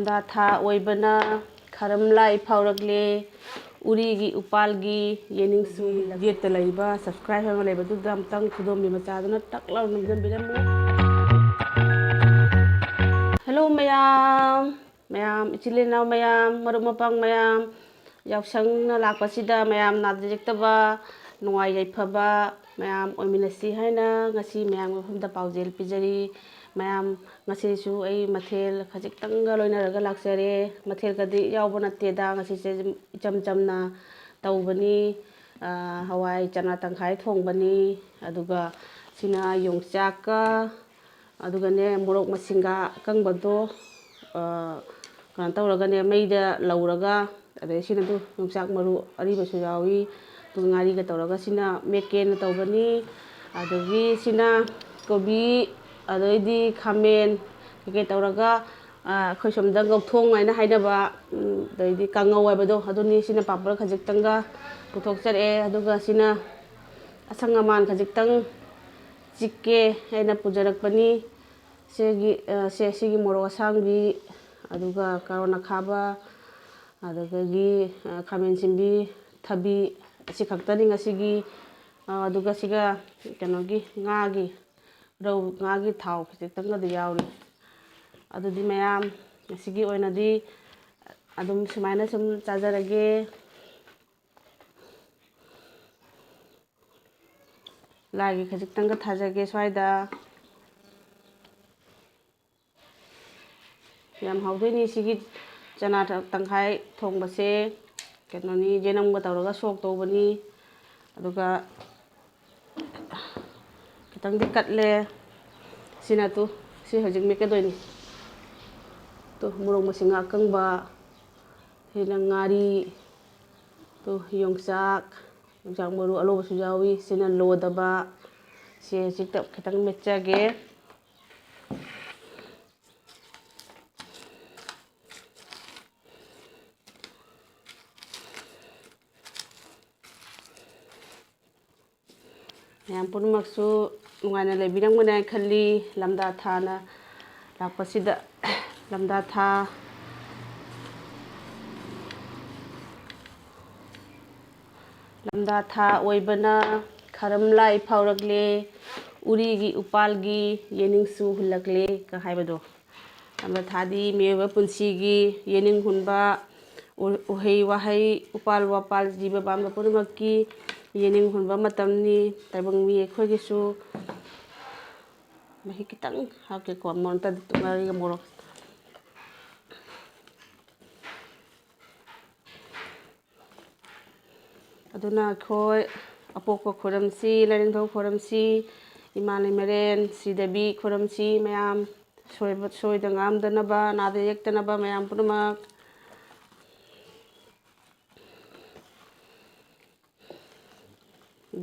lamda tha oibana kharamlai phaurakle urigi upalgi yeningsu yekta laiba subscribe ha laiba du dam tang khudom bi machaduna taklaw namjam biramu. Hello mayam ichilena mayam maruk mapang mayam yausang na lakpasida mayam nadjektaba nungai yaifaba mayam oiminasi haina ngasi mayam mafamda paujel pijari mayam ngasi su ai mathel khajiktanga loinaraga laksare mathel kadi yawba natteda ngasi se icham chamna tawbani hawai chana tangkhai thongbani aduga sina yongchaka aduga ne morok masinga kangbado kan tawraga ne maida lauraga ade sina du yongchak maru ariba su yawi tu ngari ga tawraga sina meken tawbani adagi sina kobi adoidi khamen ke tawraga khoi somda gauthong haina hainaba doidi kangau haibado aduni sina papra khajiktanga puthokchare aduga sina asang aman khajiktang chikke haina pujarakpani sigi morok asangbi aduga karona khaba adagagi khamen simbi thabi asi khaktani ngasigi aduga siga kenogi ngagi rau ngagi thau khajiktanga du yawri adudi mayam sigi oinadi adum sumaina sum chajarage. Lagi khajiktanga thajage swaida yam haudoini sigi chana tangkhai thongbase kenoni jenamga tawraga sok tawbani aduga kitangdi katle sina tu si hojik mekadoini tu morok masinga akangba hina ngari tu yongchak maru aloba su yawi sina lodaba si hojikta kitang mechage. Mayam punumaksu nungaina leibirangmani khalli lamda thana lakpasida lamda tha oibana kharamlai phaurakle urigi upalgi yeningsu hulakle ka haibado lamda thadi meba punsigi yening hunba uhei wahai upal wapal jiba bamda punumakki yening hunba matamni taibangmi ekhoigisu mahi kitang hake ko monta tungariga morok aduna khoi apokpa khoramsi laringthau khoramsi imane meren sidabi khoramsi mayam soida ngamdanaba nada yektanaba mayam punumak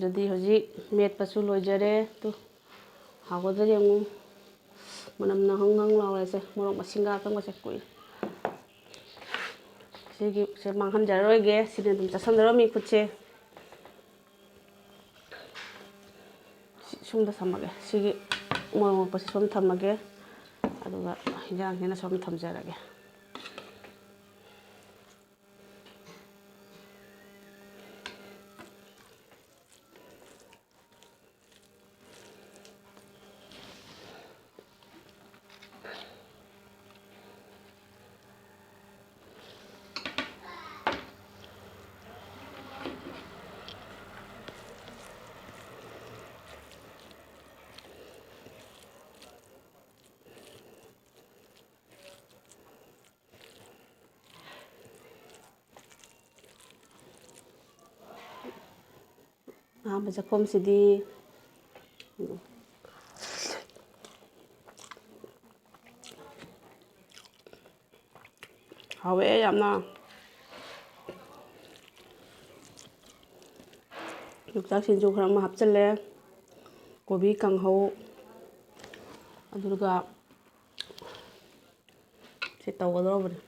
jadi hojik metpasu loijare tu hagodari yangu manamna hang laurese morok masinga akangbase kui sigi se manghanjararoige sine dum chasandaromi khutse sumda thamage sigi morok pasi som thamage aduga hinjang hena som thamjarage. Chakkhomsidi hawe yamna yongchak sinju khara ma hapchalle kobi kanghau aduga se tawgadorobani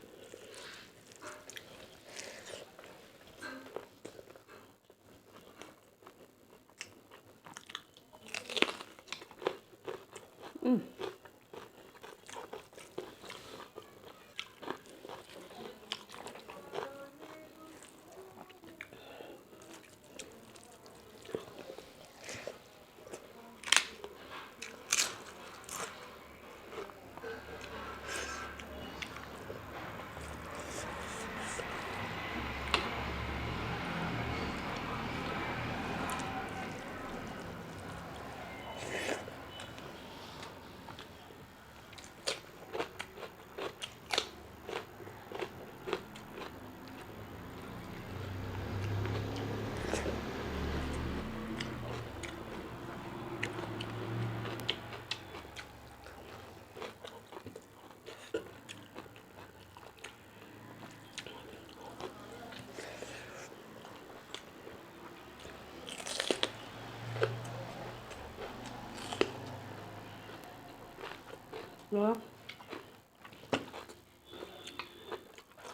Đó.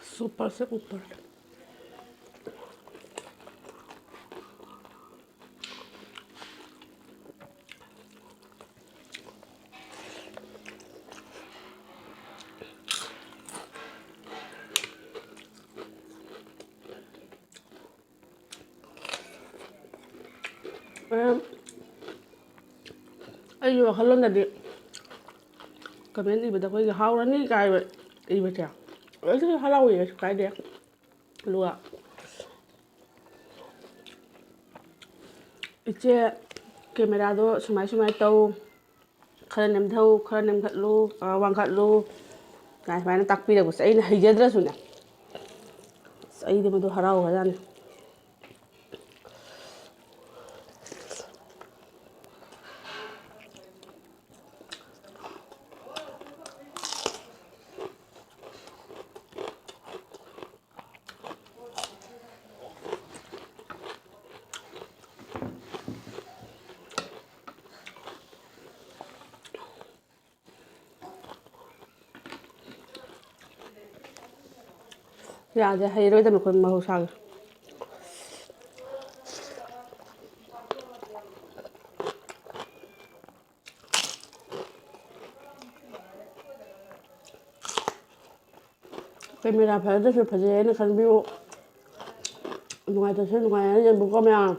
Super super. ꯑꯩꯒꯤ ꯋꯥꯈꯜꯂꯣꯟꯗꯗꯤ ꯀꯃꯦꯟ ꯏꯕꯗ ꯑꯩꯈꯣꯏꯒꯤ ꯍꯥꯎꯔꯅꯤ ꯀꯥꯏꯕ ꯏꯕꯁꯦ ꯑꯩꯁꯨ ꯍꯔꯥꯎꯋꯦ ꯀꯩꯁꯨ ꯀꯥꯏꯗꯦ ꯑꯗꯨꯒ ꯏꯆꯦ ꯀꯦꯃꯦꯔꯥꯗꯣ ꯁꯨꯃꯥꯏ ꯁꯨꯃꯥꯏ ꯇꯧ ꯈꯔ ꯅꯦꯝꯊꯧ ꯈꯔ ꯅꯦꯝꯈꯠꯂꯨ ꯋꯥꯡꯈꯠꯂꯨ ꯁꯨꯃꯥꯏꯅ ꯇꯥꯛꯄꯤꯔꯛꯄꯁꯦ ꯑꯩꯅ ꯍꯩꯖꯗ꯭ꯔꯁꯨꯅꯦ ꯑꯩꯗꯤ ꯃꯗꯨ ꯍꯔꯥꯎꯈ꯭ꯔꯖꯥꯠꯅꯤ ꯌꯥꯗꯦ ꯍꯩꯔꯣꯏꯗꯕ ꯑꯩꯈꯣꯏ ꯃꯍꯧꯁꯥꯒꯤ ꯀꯦꯃꯦꯔꯥ ꯐꯖꯗ꯭ꯔꯁꯨ ꯐꯖꯩ ꯍꯥꯏꯅ ꯈꯟꯕꯤꯌꯨ ꯅꯨꯡꯉꯥꯏꯇ꯭ꯔꯁꯨ ꯅꯨꯡꯉꯥꯏ ꯍꯥꯏꯅ ꯌꯦꯡꯕꯤꯌꯨꯀꯣ ꯃꯌꯥꯝ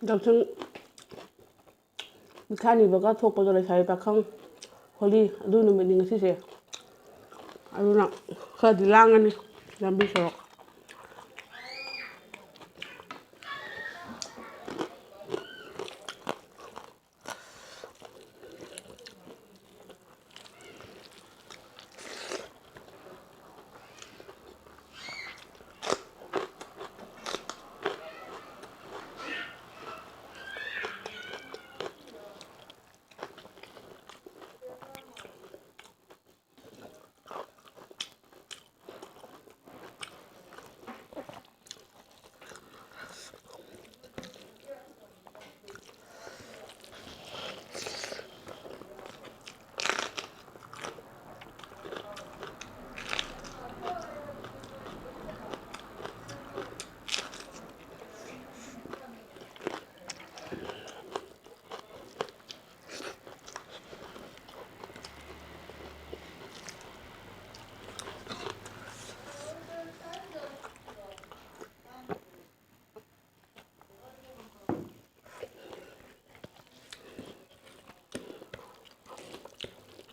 ꯌꯥꯎꯁꯪ ꯏꯊꯥꯟꯅꯤꯕꯒ ꯊꯣꯛꯄꯗꯣ ꯂꯩꯁꯥꯕꯤ ꯄꯥꯈꯪ ꯍꯣꯂꯤ ꯑꯗꯨ ꯅꯨꯃꯤꯠꯅꯤ ꯉꯁꯤꯁꯦ ꯑꯗꯨꯅ ꯈꯔꯗꯤ ꯂꯥꯡꯉꯅꯤ ꯂꯝꯕꯤ ꯁꯣꯔꯣꯛ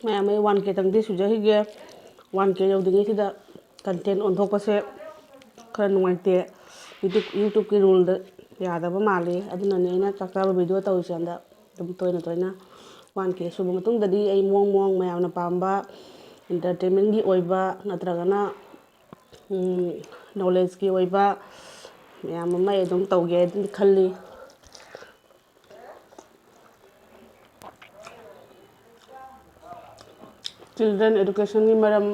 ꯃꯌꯥꯝ ꯑꯩ 1K ꯇꯪꯗꯤ ꯁꯨꯖꯈꯤꯒꯦ 1K ꯌꯧꯗ꯭ꯔꯤꯉꯩꯁꯤꯗ ꯀꯟꯇꯦꯟ ꯑꯣꯟꯊꯣꯛꯄꯁꯦ ꯈꯔ ꯅꯨꯡꯉꯥꯏꯇꯦ ꯌꯨꯇꯨꯕꯀꯤ ꯔꯨꯜꯗ ꯌꯥꯗꯕ ꯃꯥꯜꯂꯤ ꯑꯗꯨꯅꯅꯦ ꯑꯩꯅ ꯆꯥꯛ ꯆꯥꯕ ꯚꯤꯗꯤꯑꯣ ꯇꯧꯔꯤꯁꯦ ꯍꯟꯗꯛ ꯑꯗꯨꯝ ꯇꯣꯏꯅ 1K ꯁꯨꯕ ꯃꯇꯨꯡꯗꯗꯤ ꯑꯩ ꯃꯑꯣꯡ ꯃꯌꯥꯝꯅ ꯄꯥꯝꯕ ꯏꯟꯇꯔꯇꯦꯟꯃꯦꯟꯒꯤ ꯑꯣꯏꯕ ꯅꯠꯇ꯭ꯔꯒꯅ ꯅꯣꯂꯦꯖꯀꯤ ꯑꯣꯏꯕ ꯃꯌꯥꯝ ꯑꯃ ꯑꯩ ꯑꯗꯨꯝ ꯇꯧꯒꯦ ꯍꯥꯏꯅ ꯈꯜꯂꯤ ꯆꯤꯜꯗ꯭ꯔꯦꯟ ꯑꯦꯗꯨꯀꯦꯁꯟꯒꯤ ꯃꯔꯝ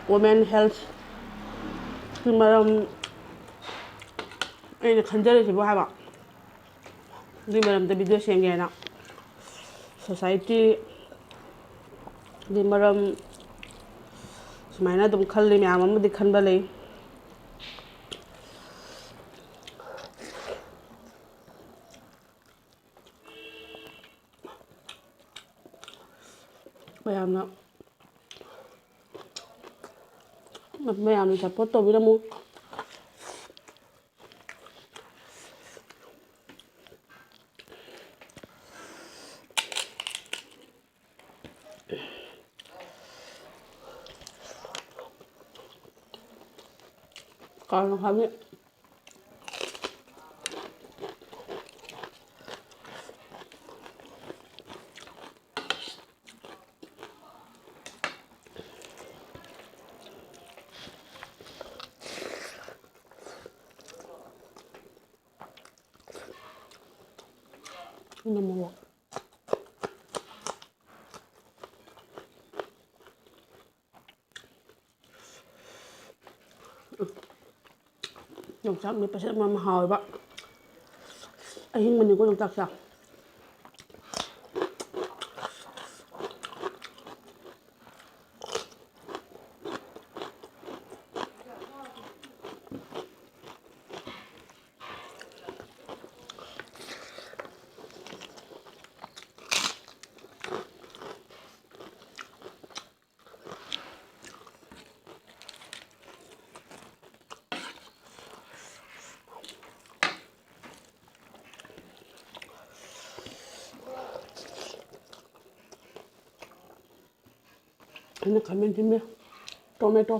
ꯋꯨꯃꯦꯟ ꯍꯦꯜꯊꯀꯤ ꯃꯔꯝ ꯑꯩꯅ ꯈꯟꯖꯔꯤꯁꯤꯕꯨ ꯍꯥꯏꯕ ꯑꯗꯨꯒꯤ ꯃꯔꯝꯗ ꯚꯤꯗꯤꯑꯣ ꯁꯦꯝꯒꯦꯅ ꯁꯣꯁꯥꯏꯇꯤꯒꯤ ꯃꯔꯝ ꯁꯨꯃꯥꯏꯅ ꯑꯗꯨꯝ ꯈꯜꯂꯤ ꯃꯌꯥꯝ ꯑꯃꯗꯤ ꯈꯟꯕ ꯂꯩ ꯃꯌꯥꯝꯅ ꯁꯞꯄꯣꯔꯠ ꯇꯧꯕꯤꯔꯝꯃꯨ ꯀꯥꯔꯅ ꯍꯥꯏꯕꯤ ꯌꯣꯡꯆꯥꯛ ꯃꯦꯠꯄꯁꯦ ꯌꯥꯝ ꯍꯥꯎꯋꯦꯕ ꯑꯍꯤꯡꯕꯅꯤꯀꯣ ꯌꯣꯡꯆꯥꯛꯁꯦ ꯑꯩꯅ ꯈꯥꯃꯦꯟꯁꯤꯟꯕꯤ ꯇꯣꯃꯦꯇꯣ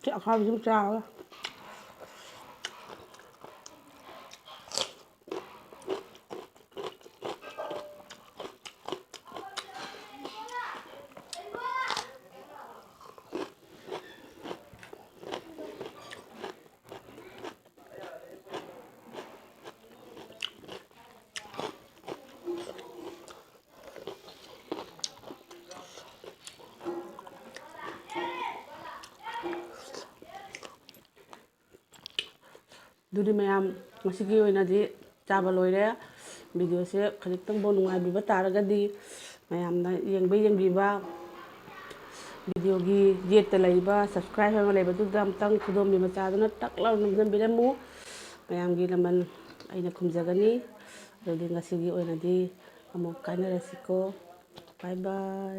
ꯁꯤ ꯑꯈꯥꯕꯁꯤꯃ ꯆꯥꯔꯒ ꯑꯗꯨꯗꯤ ꯃꯌꯥꯝ ꯉꯁꯤꯒꯤ ꯑꯣꯏꯅꯗꯤ ꯆꯥꯕ ꯂꯣꯏꯔꯦ ꯚꯤꯗꯤꯑꯣꯁꯦ ꯈꯖꯤꯛꯇꯪꯕꯨ ꯅꯨꯡꯉꯥꯏꯕꯤꯕ ꯇꯥꯔꯒꯗꯤ ꯃꯌꯥꯝꯅ ꯌꯦꯡꯕꯤꯕ ꯚꯤꯗꯤꯑꯣꯒꯤ ꯌꯦꯠꯇ ꯂꯩꯕ ꯁꯕꯁꯀ꯭ꯔꯥꯏꯕ ꯍꯥꯏꯕ ꯂꯩꯕꯗꯨꯗ ꯑꯃꯨꯛꯇꯪ ꯈꯨꯗꯣꯝꯕꯤ ꯃꯆꯥꯗꯨꯅ ꯇꯛ ꯂꯥꯎꯅ ꯅꯝꯖꯟꯕꯤꯔꯝꯃꯨ ꯃꯌꯥꯝꯒꯤ ꯂꯃꯟ ꯑꯩꯅ ꯈꯨꯝꯖꯒꯅꯤ ꯑꯗꯨꯗꯤ ꯉꯁꯤꯒꯤ ꯑꯣꯏꯅꯗꯤ ꯑꯃꯨꯛ ꯀꯥꯏꯅꯔꯁꯤꯀꯣ ꯕꯥꯏ ꯕꯥꯏ